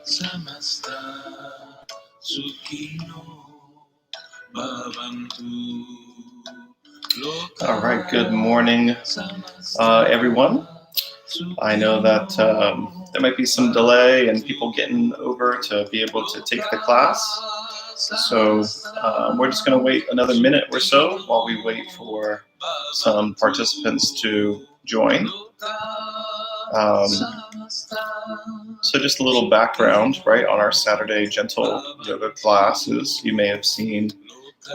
Samasta Sukhino Bhavantu. All right, good morning, everyone. I know that there might be some delay in people getting over to be able to take the class. So we're just going to wait another minute or so while we wait for some participants to join. So just a little background, right, on our Saturday gentle yoga classes. You may have seen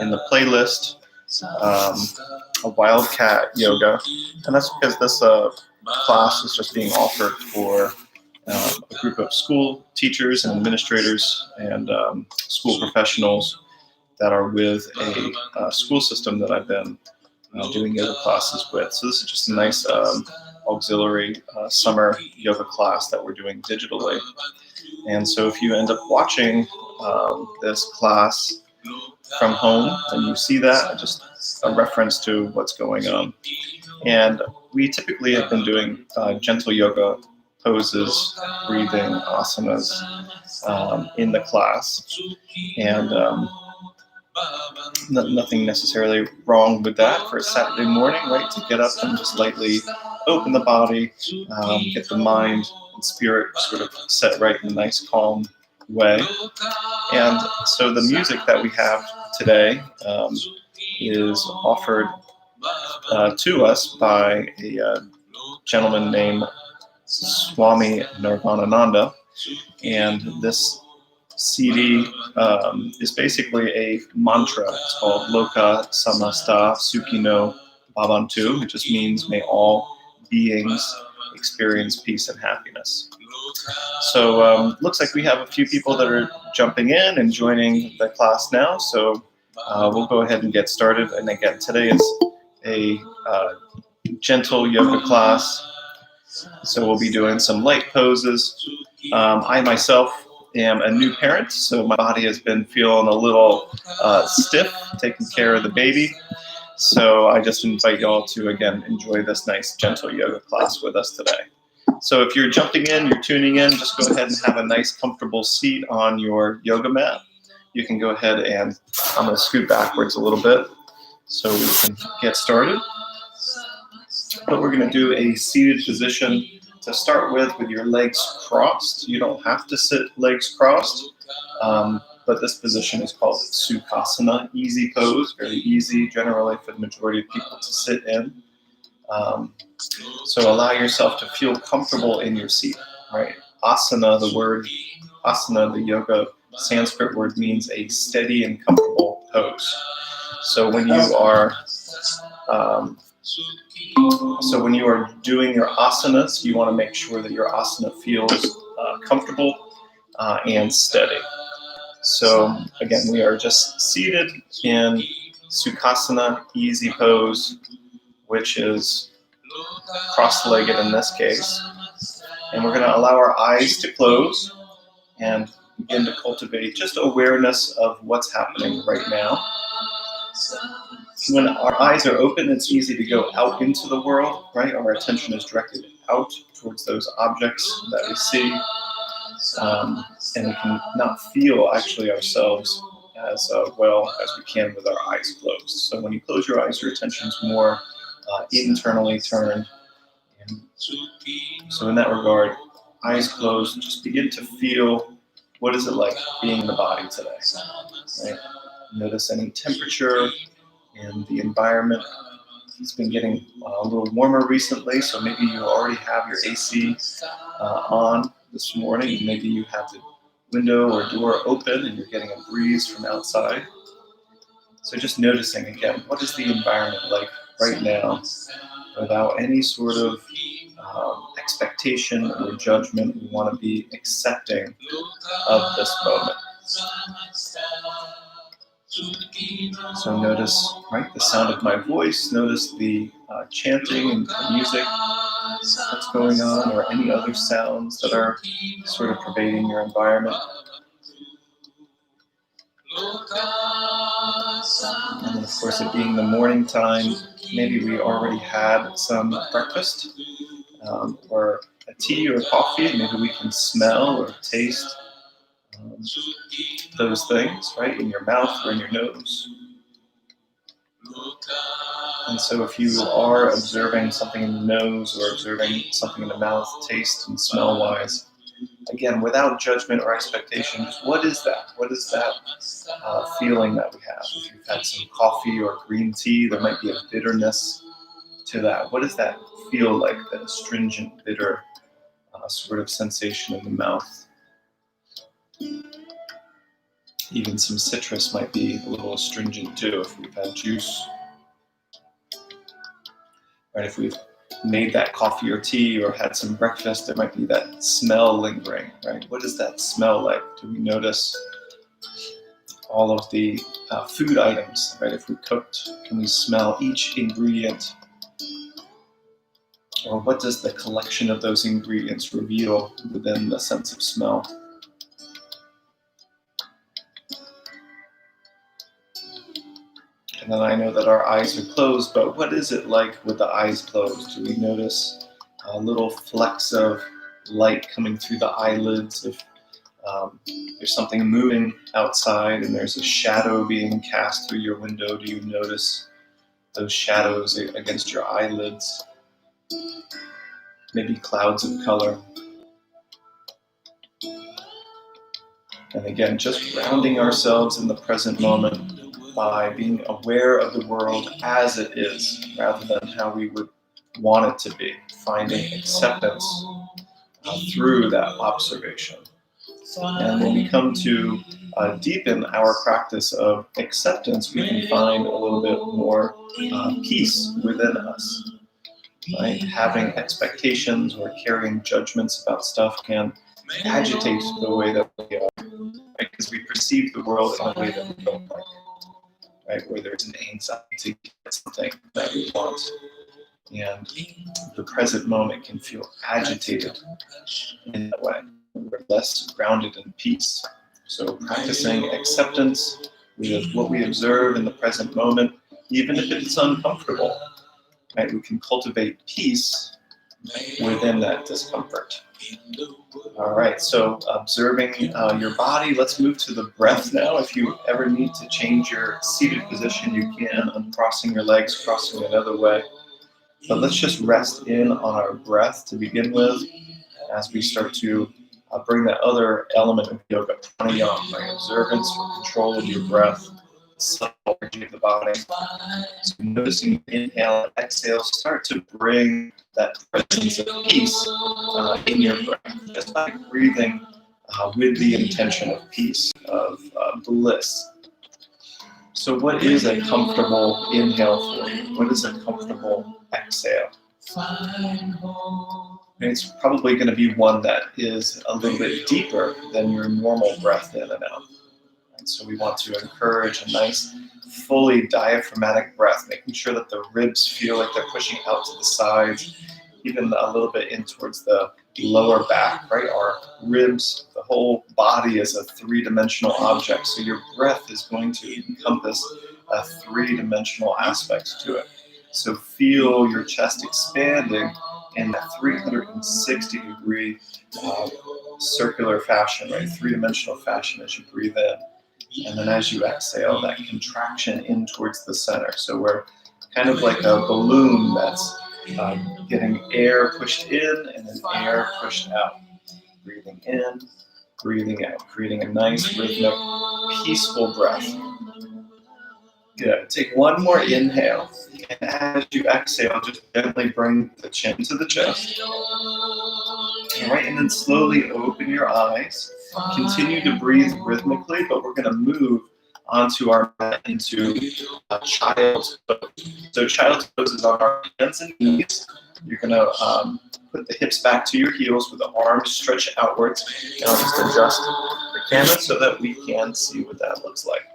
in the playlist a Wildcat Yoga, and that's because this class is just being offered for a group of school teachers and administrators and school professionals that are with a school system that I've been doing yoga classes with. So this is just a nice auxiliary summer yoga class that we're doing digitally. And so if you end up watching this class from home and you see that, just a reference to what's going on. And we typically have been doing gentle yoga poses, breathing, asanas in the class. And nothing necessarily wrong with that for a Saturday morning, right? To get up and just lightly open the body, get the mind and spirit sort of set right in a nice, calm way. And so the music that we have today is offered to us by a gentleman named Swami Nirvanananda, and this CD is basically a mantra. It's called Loka Samasta Sukhino Bhavantu. It just means may all beings experience peace and happiness. So looks like we have a few people that are jumping in and joining the class now. So we'll go ahead and get started. And again, today is a gentle yoga class. So we'll be doing some light poses. I myself am a new parent, so my body has been feeling a little stiff, taking care of the baby. So I just invite y'all to, again, enjoy this nice gentle yoga class with us today. So if you're jumping in, you're tuning in, just go ahead and have a nice comfortable seat on your yoga mat. You can go ahead and I'm going to scoot backwards a little bit so we can get started. But we're going to do a seated position to start with your legs crossed. You don't have to sit legs crossed, but this position is called Sukhasana, easy pose, very easy generally for the majority of people to sit in. So allow yourself to feel comfortable in your seat, right? Asana, the word asana, the yoga Sanskrit word, means a steady and comfortable pose. So when you are doing your asanas, you want to make sure that your asana feels comfortable and steady. So again, we are just seated in Sukhasana, easy pose, which is cross-legged in this case. And we're going to allow our eyes to close and begin to cultivate just awareness of what's happening right now. When our eyes are open, it's easy to go out into the world, right? Our attention is directed out towards those objects that we see, and we can not feel actually ourselves as well as we can with our eyes closed. So when you close your eyes, your attention's more internally turned. And so in that regard, eyes closed, just begin to feel what is it like being in the body today, right? Notice any temperature in the environment. It's been getting a little warmer recently, so maybe you already have your AC on this morning, and maybe you have the window or door open and you're getting a breeze from outside. So just noticing again, what is the environment like right now without any sort of expectation or judgment. We want to be accepting of this moment. So notice, right, the sound of my voice, notice the chanting and the music that's going on, or any other sounds that are sort of pervading your environment. And then of course, it being the morning time, maybe we already had some breakfast, or a tea or coffee. Maybe we can smell or taste those things, right, in your mouth or in your nose. And so if you are observing something in the nose or observing something in the mouth, taste and smell-wise, again, without judgment or expectation, just what is that? What is that feeling that we have? If you've had some coffee or green tea, there might be a bitterness to that. What does that feel like, that astringent, bitter sort of sensation in the mouth? Even some citrus might be a little astringent too if we've had juice. Right, if we've made that coffee or tea or had some breakfast, there might be that smell lingering, right? What does that smell like? Do we notice all of the food items, right? If we cooked, can we smell each ingredient? Or what does the collection of those ingredients reveal within the sense of smell? And then I know that our eyes are closed, but what is it like with the eyes closed? Do we notice little flecks of light coming through the eyelids? If there's something moving outside and there's a shadow being cast through your window, do you notice those shadows against your eyelids? Maybe clouds of color. And again, just grounding ourselves in the present moment by being aware of the world as it is, rather than how we would want it to be, finding acceptance through that observation. And when we come to deepen our practice of acceptance, we can find a little bit more peace within us. Right? Having expectations or carrying judgments about stuff can agitate the way that we are, right? Because we perceive the world in a way that we don't like, right? Where there's an anxiety to get something that we want. And the present moment can feel agitated in that way. We're less grounded in peace. So practicing acceptance with what we observe in the present moment, even if it's uncomfortable, right? We can cultivate peace within that discomfort. All right, so observing your body, let's move to the breath now. If you ever need to change your seated position, you can, uncrossing your legs, crossing another way. But let's just rest in on our breath to begin with as we start to bring that other element of yoga, pranayama, right? Observance or control of your breath, subtle energy of the body. So noticing inhale and exhale, start to bring that presence of peace in your breath, just by breathing with the intention of peace, of bliss. So what is a comfortable inhale for you? What is a comfortable exhale? It's probably going to be one that is a little bit deeper than your normal breath in and out. And so we want to encourage a nice, fully diaphragmatic breath, making sure that the ribs feel like they're pushing out to the sides, even a little bit in towards the lower back, right? Our ribs, the whole body is a three-dimensional object, so your breath is going to encompass a three-dimensional aspect to it. So feel your chest expanding in that 360-degree circular fashion, right? Three-dimensional fashion as you breathe in. And then as you exhale, that contraction in towards the center. So we're kind of like a balloon that's getting air pushed in and then air pushed out. Breathing in, breathing out, creating a nice, rhythmic, peaceful breath. Good. Take one more inhale. And as you exhale, just gently bring the chin to the chest. All right, and then slowly open your eyes. Continue to breathe rhythmically, but we're going to move onto our mat into child's pose. So child's pose is on our hands and knees. You're going to put the hips back to your heels with the arms stretched outwards. And I'll just adjust the camera so that we can see what that looks like.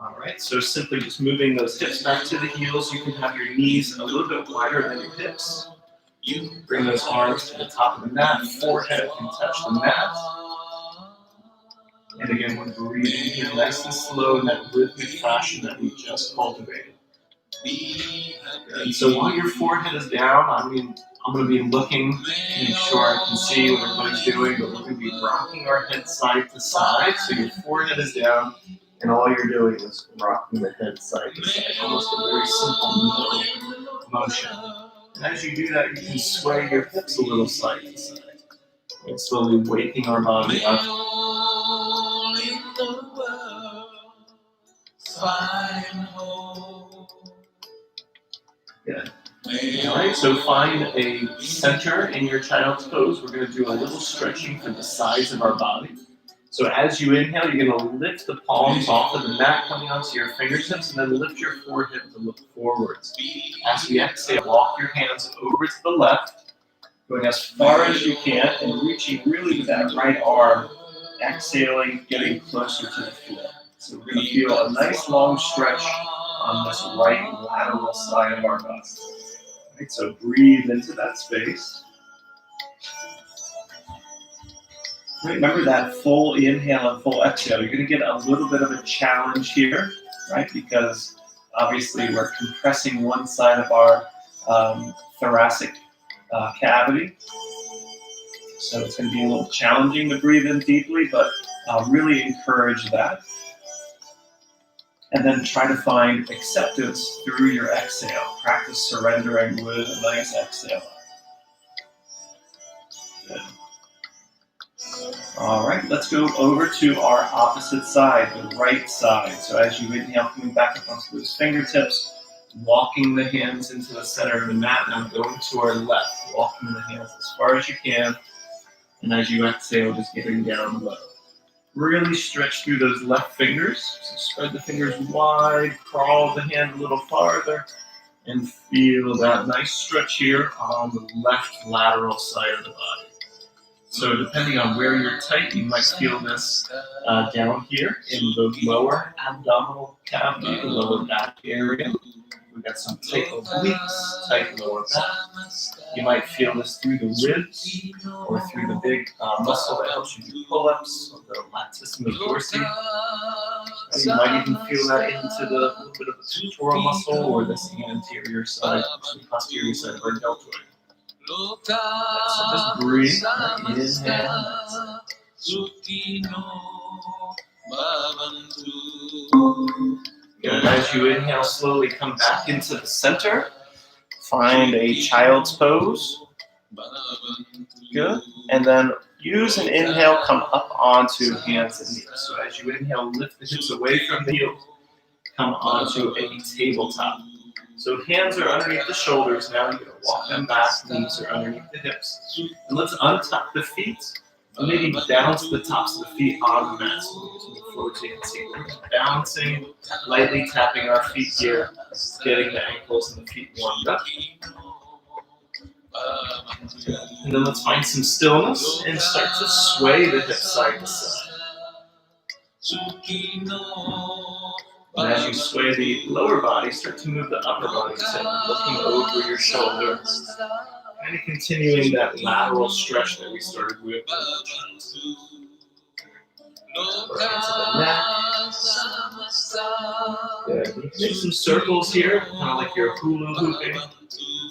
All right, so simply just moving those hips back to the heels. You can have your knees a little bit wider than your hips. You bring those arms to the top of the mat. Forehead can touch the mat. And again, we're breathing here nice and slow in that rhythmic fashion that we just cultivated. And so while your forehead is down, I'm going to be looking to make sure I can see what everybody's doing, but we're going to be rocking our head side to side. So your forehead is down, and all you're doing is rocking the head side to side. Almost a very simple motion. And as you do that, you can sway your hips a little side to side. And slowly waking our body up. Good. All right, so find a center in your child's pose. We're going to do a little stretching for the size of our body. So as you inhale, you're going to lift the palms off of the mat, coming onto your fingertips, and then lift your forehead to look forwards. As we exhale, walk your hands over to the left, going as far as you can, and reaching really with that right arm, exhaling, getting closer to the floor. So we're going to feel a nice long stretch on this right lateral side of our body. Right, so breathe into that space. Remember that full inhale and full exhale. You're going to get a little bit of a challenge here, right? Because obviously we're compressing one side of our thoracic cavity. So it's going to be a little challenging to breathe in deeply, but really encourage that. And then try to find acceptance through your exhale. Practice surrendering with a nice exhale. Good. All right, let's go over to our opposite side, the right side. So as you inhale, coming back up onto those fingertips, walking the hands into the center of the mat. Now going to our left, walking the hands as far as you can. And as you exhale, just getting down low. Really stretch through those left fingers. So spread the fingers wide, crawl the hand a little farther, and feel that nice stretch here on the left lateral side of the body. So depending on where you're tight, you might feel this down here in the lower abdominal cavity, the lower back area. We've got some tight obliques, tight lower back. You might feel this through the ribs or through the big muscle that helps you do pull-ups, the latissimus dorsi. You might even feel that into the little bit of the pectoral muscle or this anterior side, the posterior side of our deltoid. So just breathe, inhale. Good. As you inhale, slowly come back into the center. Find a child's pose. Good. And then use an inhale, come up onto hands and knees. So as you inhale, lift the hips away from the heels. Come onto a tabletop. So hands are underneath the shoulders now. You're going to walk them back. Knees are underneath the hips. And let's untuck the feet. And maybe bounce the tops of the feet on the mat. So we're moving forward so you can see we're bouncing, lightly tapping our feet here, getting the ankles and the feet warmed up. And then let's find some stillness and start to sway the hips side to side. And as you sway the lower body, start to move the upper body, so looking over your shoulder. And continuing that lateral stretch that we started with. Right into the neck. Good. You can make some circles here, kind of like you're hula hooping.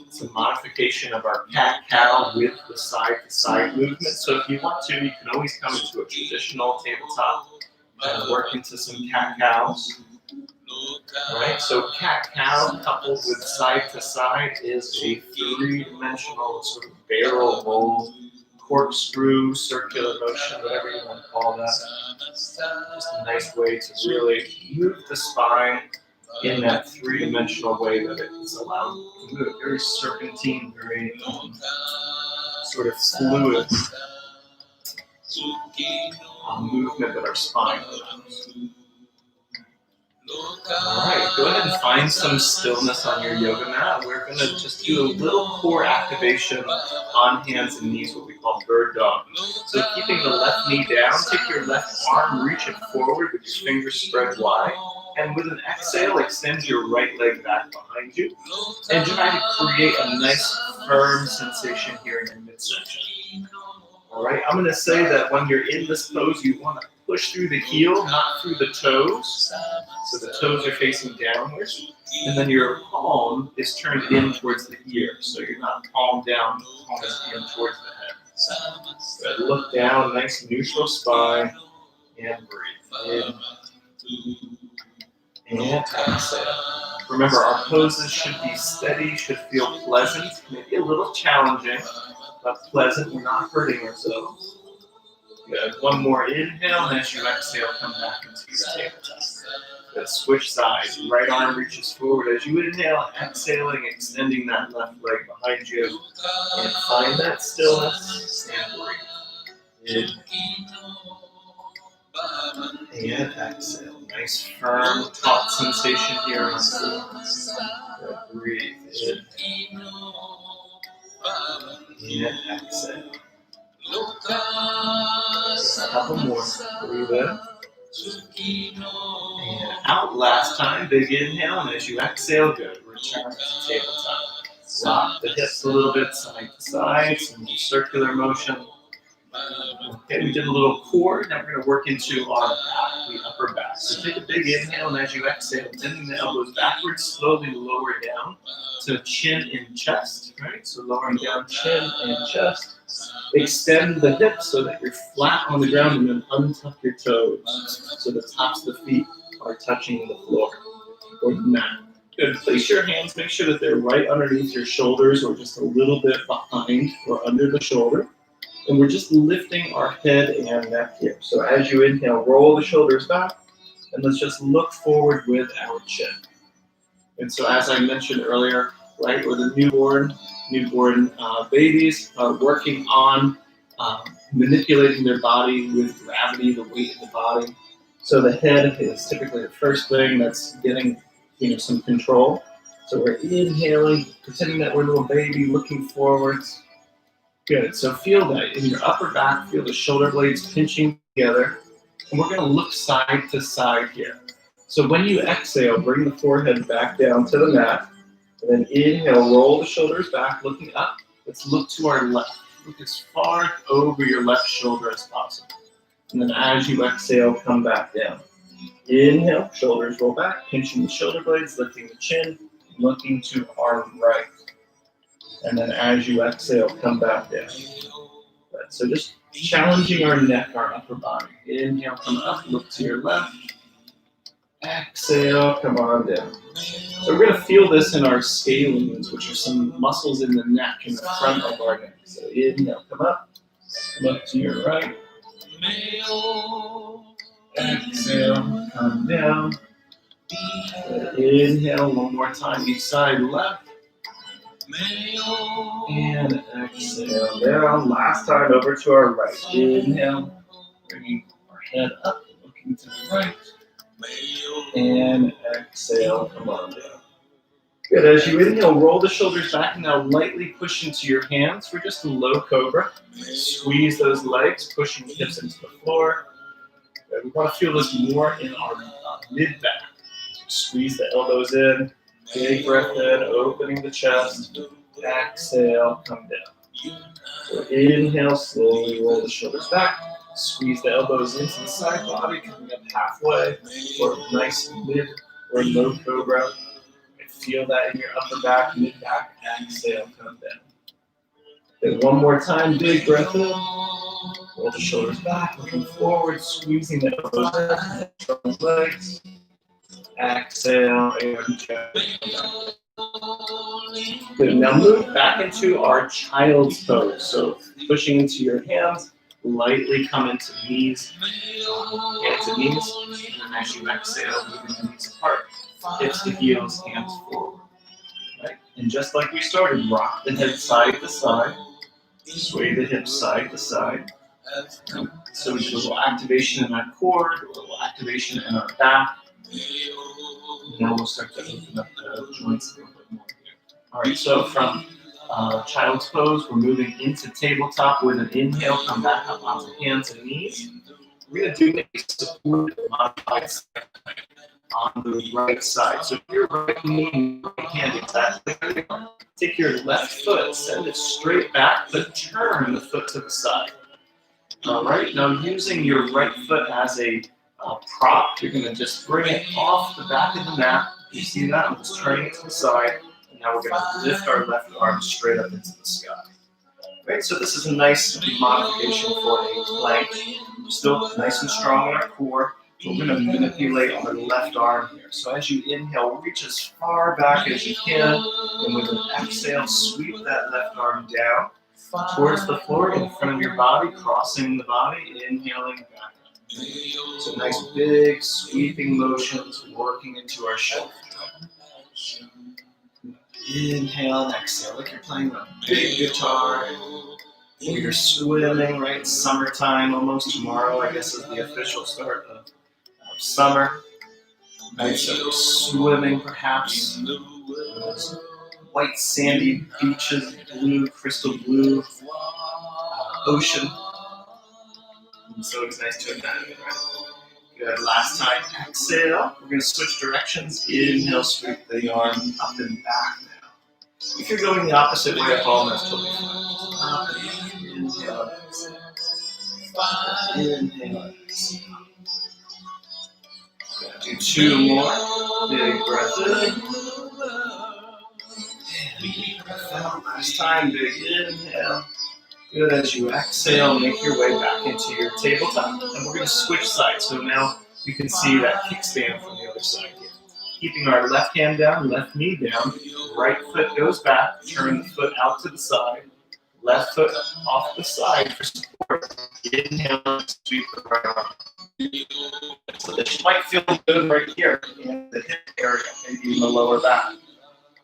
It's a modification of our cat-cow with the side-to-side movement. So if you want to, you can always come into a traditional tabletop and work into some cat-cows. Alright, so cat-cow coupled with side-to-side is a three-dimensional sort of barrel roll, corkscrew, circular motion, whatever you want to call that. Just a nice way to really move the spine in that three-dimensional way that it is allowed to move. Very serpentine, very sort of fluid movement that our spine allows. Alright, go ahead and find some stillness on your yoga mat. We're going to just do a little core activation on hands and knees, what we call bird dog. So keeping the left knee down, take your left arm, reach it forward with your fingers spread wide. And with an exhale, extend your right leg back behind you. And try to create a nice firm sensation here in your midsection. Alright, I'm going to say that when you're in this pose, you want to push through the heel, not through the toes. So the toes are facing downwards. And then your palm is turned in towards the ear. So you're not palm down, palm is in towards the head. Good. Look down, nice neutral spine. And breathe. In. And exhale. Remember, our poses should be steady, should feel pleasant, maybe a little challenging, but pleasant. We're not hurting ourselves. Good. One more inhale, and as you exhale, come back into your tabletop. Good. Switch sides. Right arm reaches forward as you inhale, exhaling, extending that left leg behind you. And find that stillness and breathe. In. And exhale. Nice, firm, taut sensation here on the floor. Breathe in. And exhale. A couple more. Breathe in. And out last time. Big inhale, and as you exhale, good. Return to tabletop. Rock the hips a little bit, side to side, some circular motion. Okay, we did a little core. Now we're going to work into our back, the upper back. So take a big inhale, and as you exhale, bending the elbows backwards, slowly lower down to chin and chest. Right? So lowering down chin and chest. Extend the hips so that you're flat on the ground, and then untuck your toes so the tops of the feet are touching the floor or the mat. Good. Place your hands, make sure that they're right underneath your shoulders or just a little bit behind or under the shoulder. And we're just lifting our head and neck here. So as you inhale, roll the shoulders back, and let's just look forward with our chin. And so as I mentioned earlier, right, with the newborn babies are working on manipulating their body with gravity, the weight of the body. So the head is typically the first thing that's getting some control. So we're inhaling, pretending that we're a little baby, looking forwards. Good. So feel that in your upper back, feel the shoulder blades pinching together. And we're going to look side to side here. So when you exhale, bring the forehead back down to the mat. And then inhale, roll the shoulders back, looking up. Let's look to our left. Look as far over your left shoulder as possible. And then as you exhale, come back down. Inhale, shoulders roll back, pinching the shoulder blades, lifting the chin, looking to our right. And then as you exhale, come back down. Right, so just challenging our neck, our upper body. Inhale, come up, look to your left. Exhale, come on down. So we're going to feel this in our scalenes, which are some muscles in the neck, in the front of our neck. So inhale, come up to your right. Exhale, come down. Inhale, one more time, each side, left. And exhale down. Last time over to our right. Inhale, bringing our head up, looking to the right. And exhale, come on down. Good. As you inhale, roll the shoulders back and now lightly push into your hands for just a low cobra. Squeeze those legs, pushing the hips into the floor. Good. We want to feel this more in our mid-back. Squeeze the elbows in. Big breath in, opening the chest. Exhale, come down. So inhale, slowly roll the shoulders back. Squeeze the elbows into the side body, coming up halfway for a nice mid or low cobra. And feel that in your upper back, mid back. Exhale, come down. Then one more time, big breath in. Roll the shoulders back, looking forward, squeezing the elbows in, strong legs. Exhale, and come good. Now move back into our child's pose. So pushing into your hands, lightly come into knees, hands to knees, and then as you exhale, moving the knees apart, hips to heels, hands forward. Right? And just like we started, rock the head side to side, sway the hips side to side. So we do a little activation in our core, a little activation in our back. Now we'll start to open up the joints a little bit more. All right, so from child's pose, we're moving into tabletop with an inhale, come back up onto hands and knees. We're going to do a support modified side on the right side. So if your right knee and right hand exactly, take your left foot, send it straight back, but turn the foot to the side. All right, now using your right foot as a prop, you're going to just bring it off the back of the mat. You see that? I'm just turning it to the side. And now we're going to lift our left arm straight up into the sky. Right, so this is a nice modification for a plank. Still nice and strong in our core. We're going to manipulate our left arm here. So as you inhale, reach as far back as you can. And with an exhale, sweep that left arm down towards the floor in front of your body, crossing the body, inhaling back up. So nice big sweeping motions working into our shoulder. Inhale and exhale, like you're playing a big guitar. You're swimming, right? Summertime almost. Tomorrow, I guess, is the official start of summer. Right, so swimming perhaps. White sandy beaches, blue, crystal blue ocean. And so it's nice to imagine, right? Good. Last time, exhale. We're going to switch directions. Inhale, sweep the arm up and back now. If you're going the opposite way at home, that's totally fine. Up and back. Inhale, exhale. Inhale, exhale. Do two more. Big breath in. Big breath out. Last time, big inhale. Good. As you exhale, make your way back into your tabletop. And we're going to switch sides. So now you can see that kickstand from the other side here. Keeping our left hand down, left knee down. Right foot goes back. Turn the foot out to the side. Left foot off the side for support. Inhale, sweep the right arm. So this might feel good right here in the hip area, maybe in the lower back.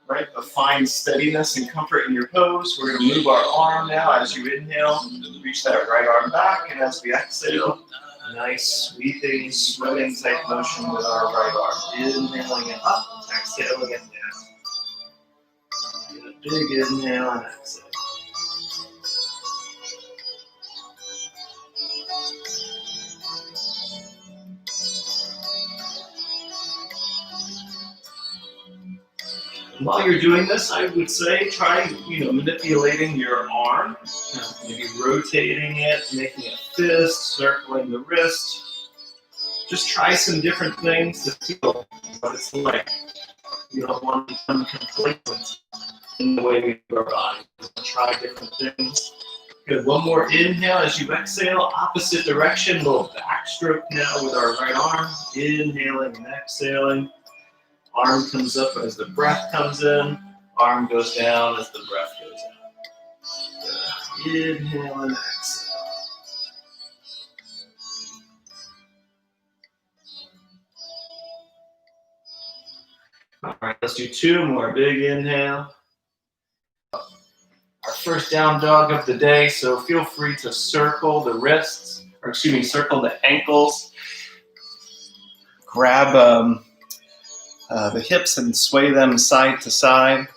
Right, but find steadiness and comfort in your pose. We're going to move our arm now as you inhale. Reach that right arm back, and as we exhale, nice sweeping, swimming type motion with our right arm. Inhaling it up, exhaling it down. Get a big inhale and exhale. While you're doing this, I would say try, manipulating your arm, maybe rotating it, making a fist, circling the wrist. Just try some different things to feel what it's like. You don't want to become complacent in the way we move our body. Try different things. Good. One more inhale as you exhale, opposite direction, little backstroke now with our right arm. Inhaling and exhaling. Arm comes up as the breath comes in. Arm goes down as the breath goes out. Good. Inhale and exhale. All right, let's do two more. Big inhale. Our first down dog of the day, so feel free to circle the wrists, circle the ankles. Grab the hips and sway them side to side.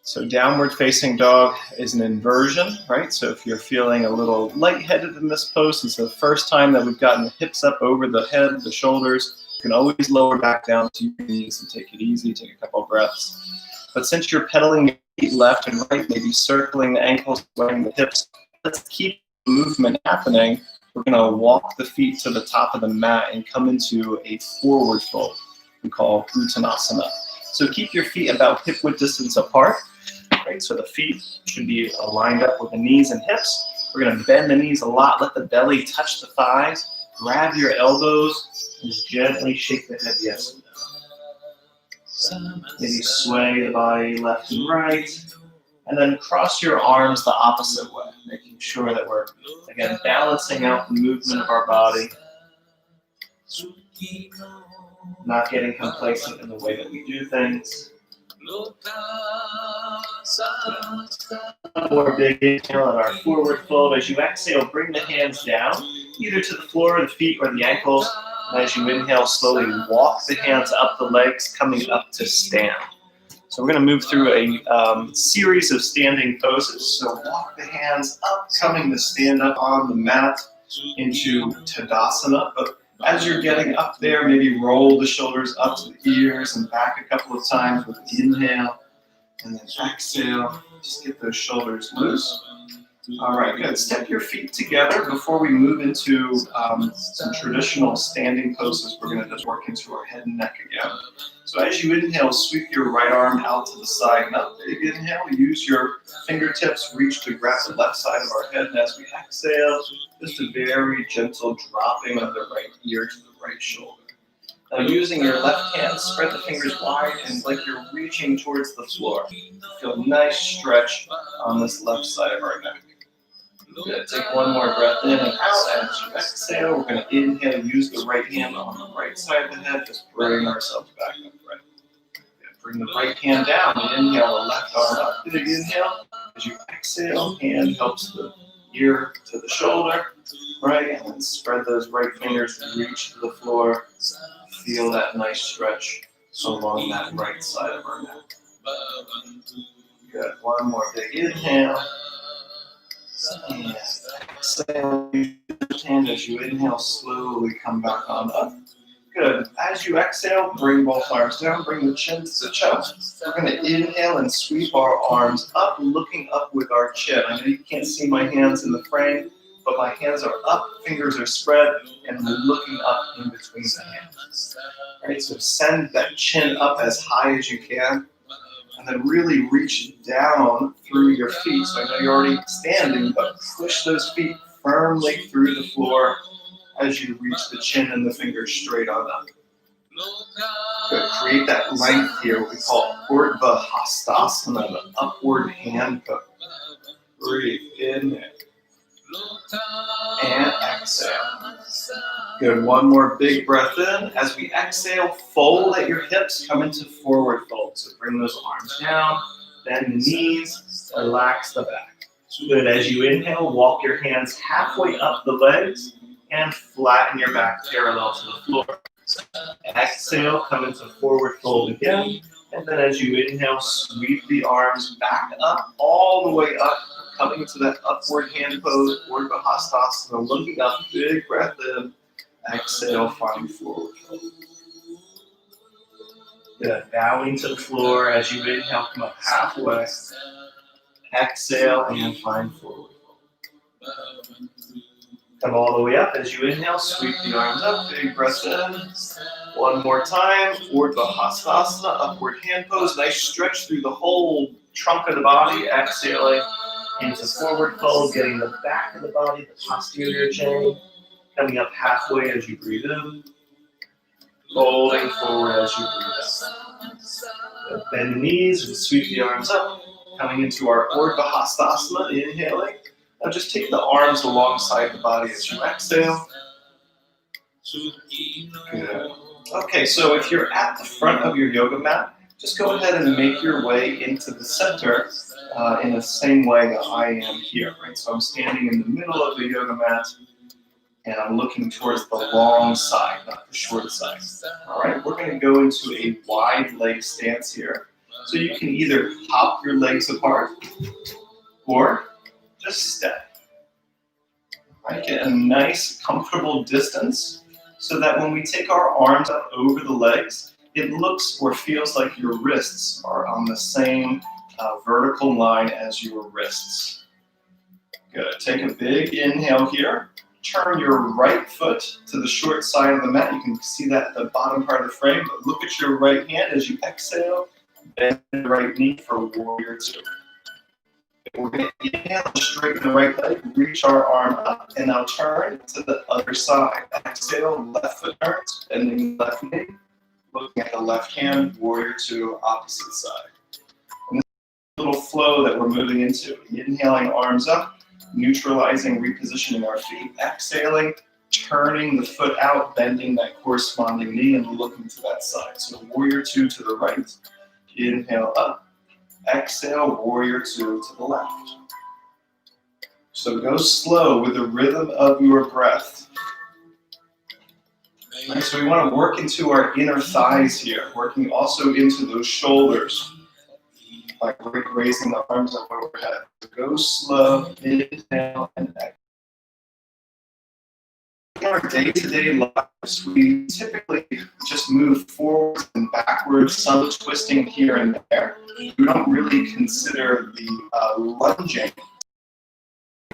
So downward facing dog is an inversion, right? So if you're feeling a little lightheaded in this pose, it's the first time that we've gotten the hips up over the head, the shoulders, you can always lower back down to your knees and take it easy, take a couple of breaths. But since you're pedaling your feet left and right, maybe circling the ankles, swaying the hips, let's keep the movement happening. We're gonna walk the feet to the top of the mat and come into a forward fold we call Uttanasana. So keep your feet about hip width distance apart, right? So the feet should be lined up with the knees and hips. We're gonna bend the knees a lot, let the belly touch the thighs, grab your elbows, and just gently shake the head yes and no. Maybe sway the body left and right, and then cross your arms the opposite way, making sure that we're, again, balancing out the movement of our body, not getting complacent in the way that we do things. One more big inhale on our forward fold. As you exhale, bring the hands down, either to the floor, the feet, or the ankles. And as you inhale, slowly walk the hands up the legs, coming up to stand. So we're going to move through a series of standing poses. So walk the hands up, coming to stand up on the mat into Tadasana. But as you're getting up there, maybe roll the shoulders up to the ears and back a couple of times with inhale. And then exhale, just get those shoulders loose. All right, good. Step your feet together before we move into some traditional standing poses. We're going to just work into our head and neck again. So as you inhale, sweep your right arm out to the side. Now, big inhale, use your fingertips, reach to grab the left side of our head. And as we exhale, just a very gentle dropping of the right ear to the right shoulder. Now using your left hand, spread the fingers wide and like you're reaching towards the floor. Feel a nice stretch on this left side of our neck. Good. Take one more breath in and out as you exhale. We're going to inhale, use the right hand on the right side of the head, just bring ourselves back upright. Bring the right hand down. Inhale, the left arm up. Big inhale. As you exhale, hand helps the ear to the shoulder, right? And then spread those right fingers and reach to the floor. Feel that nice stretch along that right side of our neck. Good. One more big inhale. And exhale. And as you inhale, slowly come back on up. Good. As you exhale, bring both arms down, bring the chin to the chest. We're going to inhale and sweep our arms up, looking up with our chin. I know you can't see my hands in the frame, but my hands are up, fingers are spread, and I'm looking up in between the hands. All right, so send that chin up as high as you can, and then really reach down through your feet. So I know you're already standing, but push those feet firmly through the floor as you reach the chin and the fingers straight on up. Good. Create that length here, what we call Urdhva Hastasana, the upward hand pose. Breathe in there. And exhale. Good. One more big breath in. As we exhale, fold at your hips, come into forward fold. So bring those arms down, bend the knees, relax the back. Good. As you inhale, walk your hands halfway up the legs and flatten your back parallel to the floor. Exhale, come into forward fold again. And then as you inhale, sweep the arms back up, all the way up, coming to that upward hand pose, Urdhva Hastasana, looking up, big breath in. Exhale, find forward fold. Good. Bowing to the floor as you inhale, come up halfway. Exhale and find forward fold. Come all the way up. As you inhale, sweep the arms up, big breath in. One more time, Urdhva Hastasana, upward hand pose. Nice stretch through the whole trunk of the body. Exhaling into forward fold, getting the back of the body, the posterior chain. Coming up halfway as you breathe in. Folding forward as you breathe out. Bend the knees and sweep the arms up. Coming into our Urdhva Hastasana, inhaling. Now just take the arms alongside the body as you exhale. Good. Okay, so if you're at the front of your yoga mat, just go ahead and make your way into the center in the same way that I am here, right? So I'm standing in the middle of the yoga mat, and I'm looking towards the long side, not the short side. All right, we're going to go into a wide leg stance here. So you can either hop your legs apart or just step. Right, get a nice, comfortable distance so that when we take our arms up over the legs, it looks or feels like your wrists are on the same vertical line as your wrists. Good. Take a big inhale here. Turn your right foot to the short side of the mat. You can see that at the bottom part of the frame, but look at your right hand as you exhale. Bend the right knee for warrior two. We're going to inhale, straighten the right leg, reach our arm up, and now turn to the other side. Exhale, left foot turns, bending left knee, looking at the left hand, warrior two, opposite side. And this little flow that we're moving into. Inhaling, arms up, neutralizing, repositioning our feet. Exhaling, turning the foot out, bending that corresponding knee, and looking to that side. So warrior two to the right. Inhale up. Exhale, warrior two to the left. So go slow with the rhythm of your breath. Right, so we want to work into our inner thighs here, working also into those shoulders by raising the arms up overhead. So go slow, inhale, and exhale. In our day-to-day lives, we typically just move forward and backwards, some twisting here and there. We don't really consider the lunging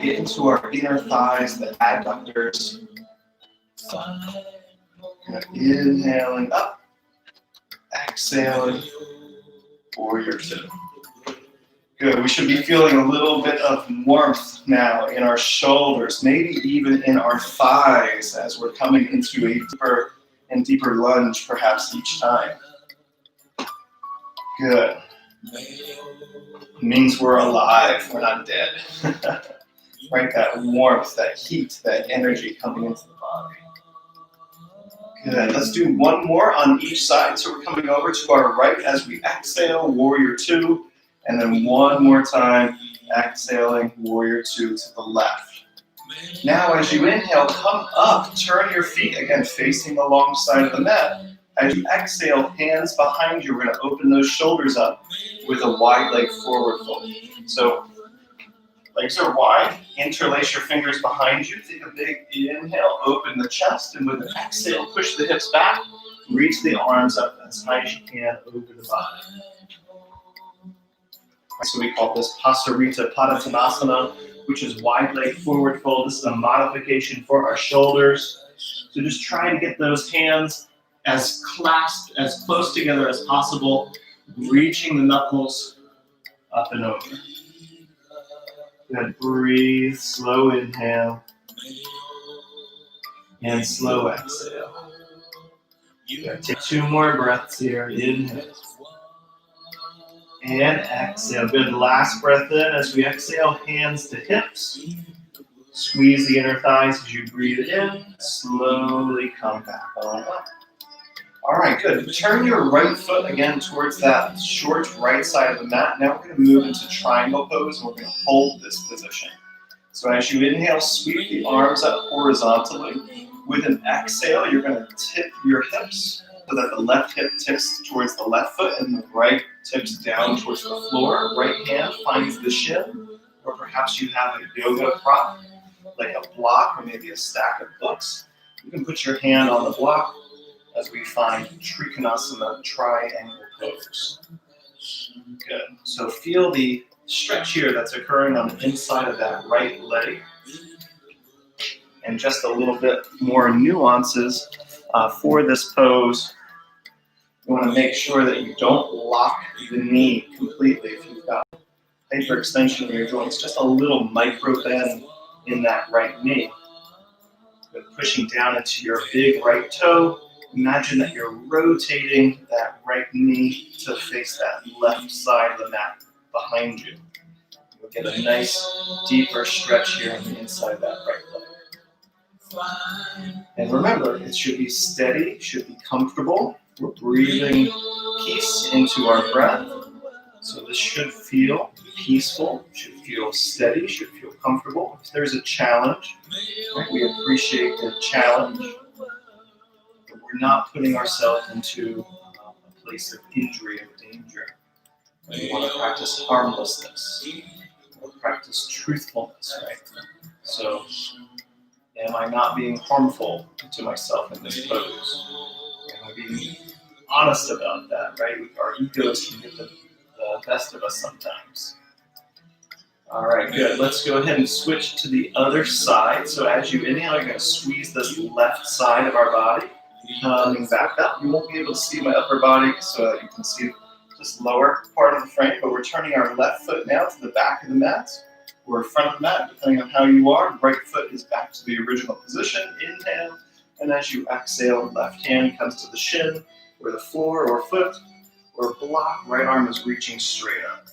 into our inner thighs, the adductors. Inhaling up, exhaling, warrior two. Good. We should be feeling a little bit of warmth now in our shoulders, maybe even in our thighs as we're coming into a deeper and deeper lunge, perhaps each time. Good. It means we're alive, we're not dead. Right, that warmth, that heat, that energy coming into the body. Good. Let's do one more on each side. So we're coming over to our right as we exhale, warrior two. And then one more time, exhaling, warrior two to the left. Now as you inhale, come up, turn your feet, again facing the long side of the mat. As you exhale, hands behind you, we're going to open those shoulders up with a wide leg forward fold. So legs are wide, interlace your fingers behind you, take a big inhale, open the chest, and with an exhale, push the hips back, reach the arms up as high as you can over the body. So we call this Pasarita Padottanasana, which is wide leg forward fold. This is a modification for our shoulders. So just try and get those hands as clasped, as close together as possible, reaching the knuckles up and over. Good. Breathe, slow inhale, and slow exhale. Good. Take two more breaths here. Inhale. And exhale. Good. Last breath in as we exhale, hands to hips. Squeeze the inner thighs as you breathe in. Slowly come back on up. All right, good. Turn your right foot again towards that short right side of the mat. Now we're going to move into triangle pose, and we're going to hold this position. So as you inhale, sweep the arms up horizontally. With an exhale, you're going to tip your hips so that the left hip tips towards the left foot and the right tips down towards the floor. Right hand finds the shin, or perhaps you have a yoga prop, like a block or maybe a stack of books. You can put your hand on the block as we find Trikonasana, triangle pose. Good. So feel the stretch here that's occurring on the inside of that right leg. And just a little bit more nuances for this pose. You want to make sure that you don't lock the knee completely. If you've got hyperextension in your joints, just a little micro bend in that right knee. Good. Pushing down into your big right toe. Imagine that you're rotating that right knee to face that left side of the mat behind you. You'll get a nice, deeper stretch here on the inside of that right leg. And remember, it should be steady, it should be comfortable. We're breathing peace into our breath. So this should feel peaceful, should feel steady, should feel comfortable. If there's a challenge, right, we appreciate the challenge. We're not putting ourselves into a place of injury or danger. We want to practice harmlessness. We want to practice truthfulness, right? So, am I not being harmful to myself in this pose? Am I being honest about that, right? Our egos can get the best of us sometimes. All right, good. Let's go ahead and switch to the other side. So as you inhale, you're going to squeeze this left side of our body. Coming back up. You won't be able to see my upper body, so you can see just lower part of the frame, but we're turning our left foot now to the back of the mat, or front of the mat, depending on how you are. Right foot is back to the original position. Inhale, and as you exhale, left hand comes to the shin, or the floor, or foot, or block. Right arm is reaching straight up.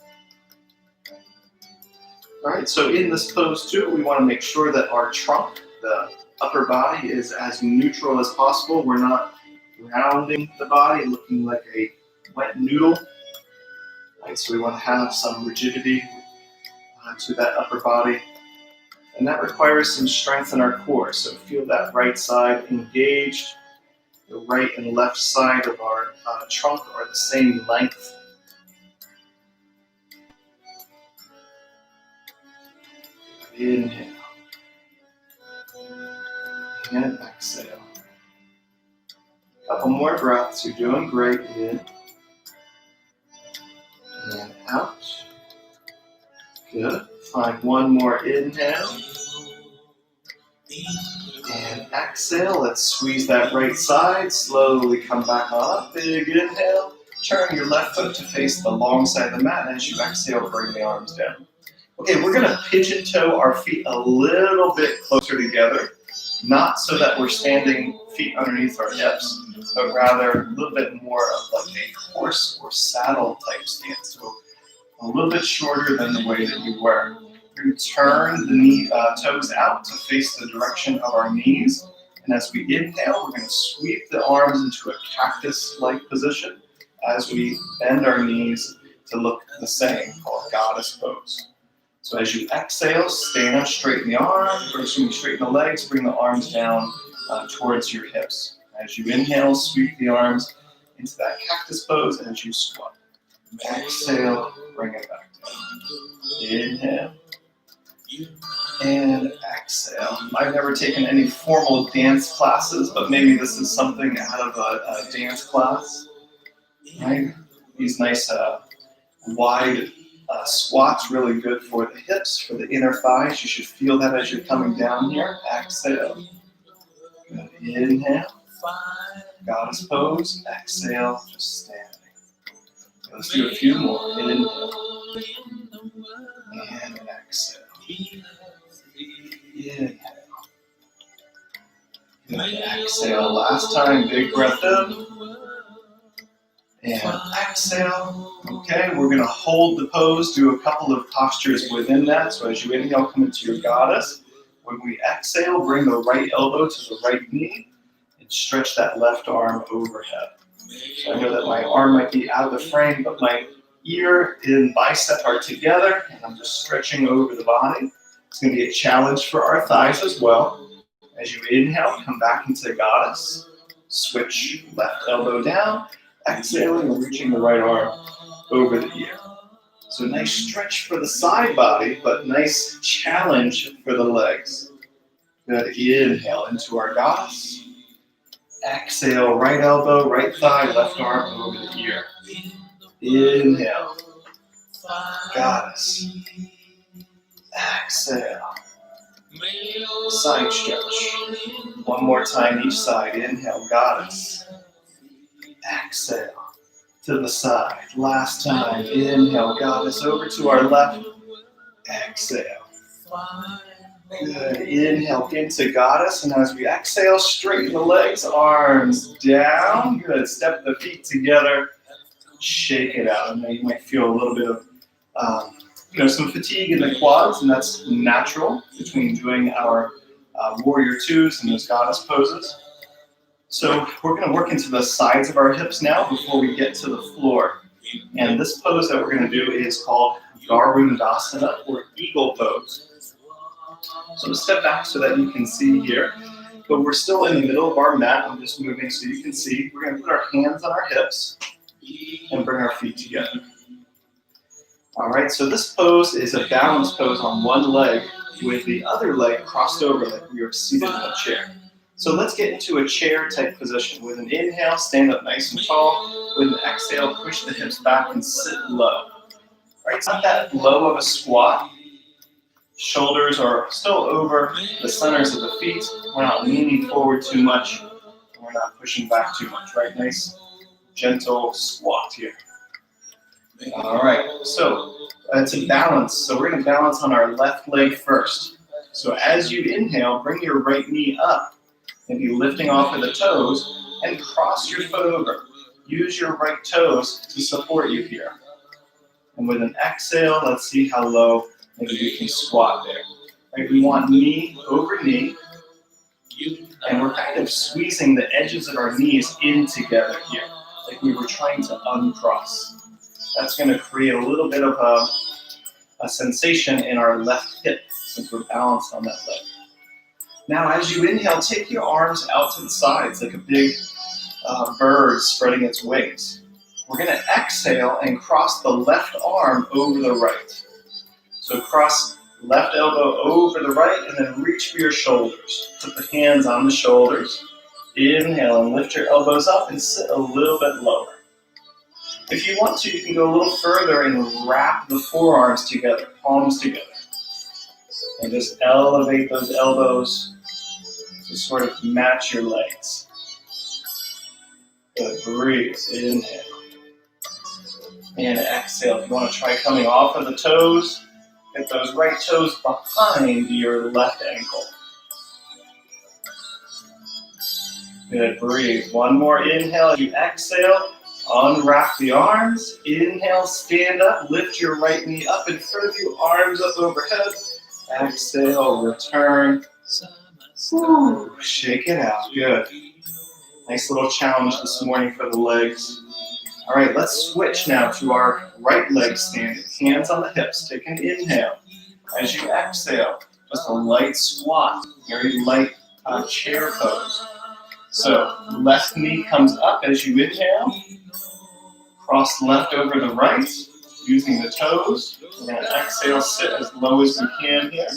All right, so in this pose too, we want to make sure that our trunk, the upper body, is as neutral as possible. We're not rounding the body, looking like a wet noodle. Right, so we want to have some rigidity to that upper body. And that requires some strength in our core. So feel that right side engaged. The right and left side of our trunk are the same length. Inhale. And exhale. Couple more breaths. You're doing great. In and out. Good. Find one more inhale. And exhale. Let's squeeze that right side. Slowly come back up. Big inhale. Turn your left foot to face the long side of the mat. And as you exhale, bring the arms down. Okay, we're going to pigeon toe our feet a little bit closer together. Not so that we're standing feet underneath our hips, but rather a little bit more of like a horse or saddle type stance. So a little bit shorter than the way that you were. We're going to turn the toes out to face the direction of our knees. And as we inhale, we're going to sweep the arms into a cactus-like position as we bend our knees to look the same, called goddess pose. So as you exhale, stand up, straighten the arms, or straighten the legs, bring the arms down towards your hips. As you inhale, sweep the arms into that cactus pose as you squat. Exhale, bring it back down. Inhale. And exhale. I've never taken any formal dance classes, but maybe this is something out of a dance class. Right? These nice wide squats, really good for the hips, for the inner thighs. You should feel that as you're coming down here. Exhale. Good. Inhale. Goddess pose. Exhale. Just standing. Let's do a few more. Inhale. And exhale. Inhale. Good. Exhale. Last time. Big breath in. And exhale. Okay, we're going to hold the pose, do a couple of postures within that. So as you inhale, come into your goddess. When we exhale, bring the right elbow to the right knee and stretch that left arm overhead. So I know that my arm might be out of the frame, but my ear and bicep are together, and I'm just stretching over the body. It's going to be a challenge for our thighs as well. As you inhale, come back into the goddess. Switch left elbow down. Exhaling and reaching the right arm over the ear. So nice stretch for the side body, but nice challenge for the legs. Good. Inhale into our goddess. Exhale, right elbow, right thigh, left arm over the ear. Inhale. Goddess. Exhale. Side stretch. One more time each side. Inhale, goddess. Exhale to the side. Last time. Inhale, goddess over to our left. Exhale. Good. Inhale into goddess. And as we exhale, straighten the legs, arms down. Good. Step the feet together. Shake it out. And then you might feel a little bit of some fatigue in the quads, and that's natural between doing our warrior twos and those goddess poses. So we're going to work into the sides of our hips now before we get to the floor. And this pose that we're going to do is called Garudasana, or eagle pose. So step back so that you can see here. But we're still in the middle of our mat. I'm just moving so you can see. We're going to put our hands on our hips and bring our feet together. All right, so this pose is a balance pose on one leg with the other leg crossed over like we are seated in a chair. So let's get into a chair type position. With an inhale, stand up nice and tall. With an exhale, push the hips back and sit low. All right, it's not that low of a squat. Shoulders are still over the centers of the feet. We're not leaning forward too much. We're not pushing back too much, right? Nice, gentle squat here. All right, so it's a balance. So we're going to balance on our left leg first. So as you inhale, bring your right knee up. Maybe lifting off of the toes and cross your foot over. Use your right toes to support you here. And with an exhale, let's see how low maybe we can squat there. Right, we want knee over knee. And we're kind of squeezing the edges of our knees in together here, like we were trying to uncross. That's going to create a little bit of a sensation in our left hip since we're balanced on that leg. Now, as you inhale, take your arms out to the sides like a big bird spreading its wings. We're going to exhale and cross the left arm over the right. So cross left elbow over the right and then reach for your shoulders. Put the hands on the shoulders. Inhale and lift your elbows up and sit a little bit lower. If you want to, you can go a little further and wrap the forearms together, palms together. And just elevate those elbows to sort of match your legs. Good, breathe, inhale. And exhale. If you want to try coming off of the toes, get those right toes behind your left ankle. Good, breathe. One more inhale. As you exhale, unwrap the arms. Inhale, stand up. Lift your right knee up in front of you. Arms up overhead. Exhale, return. Woo, shake it out. Good. Nice little challenge this morning for the legs. All right, let's switch now to our right leg standing. Hands on the hips. Take an inhale. As you exhale, just a light squat, very light chair pose. So left knee comes up as you inhale. Cross left over the right, using the toes. And exhale, sit as low as you can here.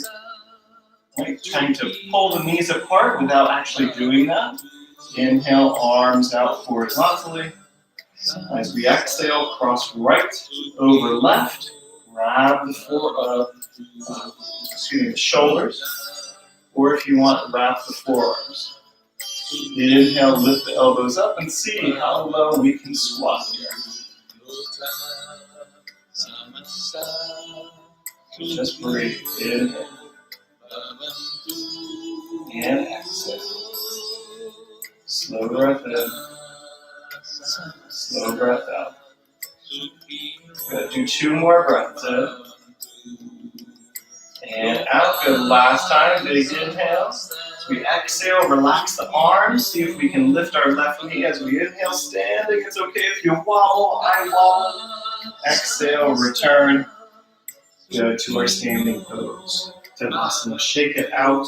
Right, trying to pull the knees apart without actually doing that. Inhale, arms out horizontally. As we exhale, cross right over left. Grab the the shoulders. Or if you want, wrap the forearms. Inhale, lift the elbows up and see how low we can squat here. Just breathe. Inhale. And exhale. Slow breath in. Slow breath out. Good. Do 2 more breaths in. And out. Good. Last time. Big inhale. As we exhale, relax the arms. See if we can lift our left knee as we inhale. Standing. It's okay if you wobble. I wobble. Exhale. Return. Good. To our standing pose. Tadasana. Shake it out.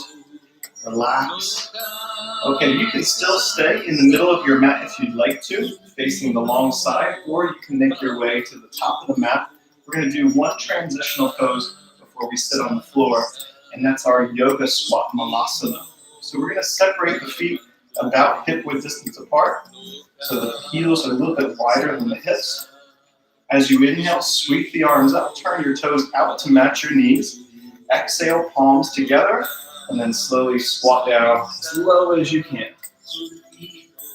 Relax. Okay, you can still stay in the middle of your mat if you'd like to, facing the long side, or you can make your way to the top of the mat. We're going to do one transitional pose before we sit on the floor, and that's our yoga squat malasana. So we're going to separate the feet about hip-width distance apart, so the heels are a little bit wider than the hips. As you inhale, sweep the arms up, turn your toes out to match your knees. Exhale, palms together. And then slowly squat down as low as you can.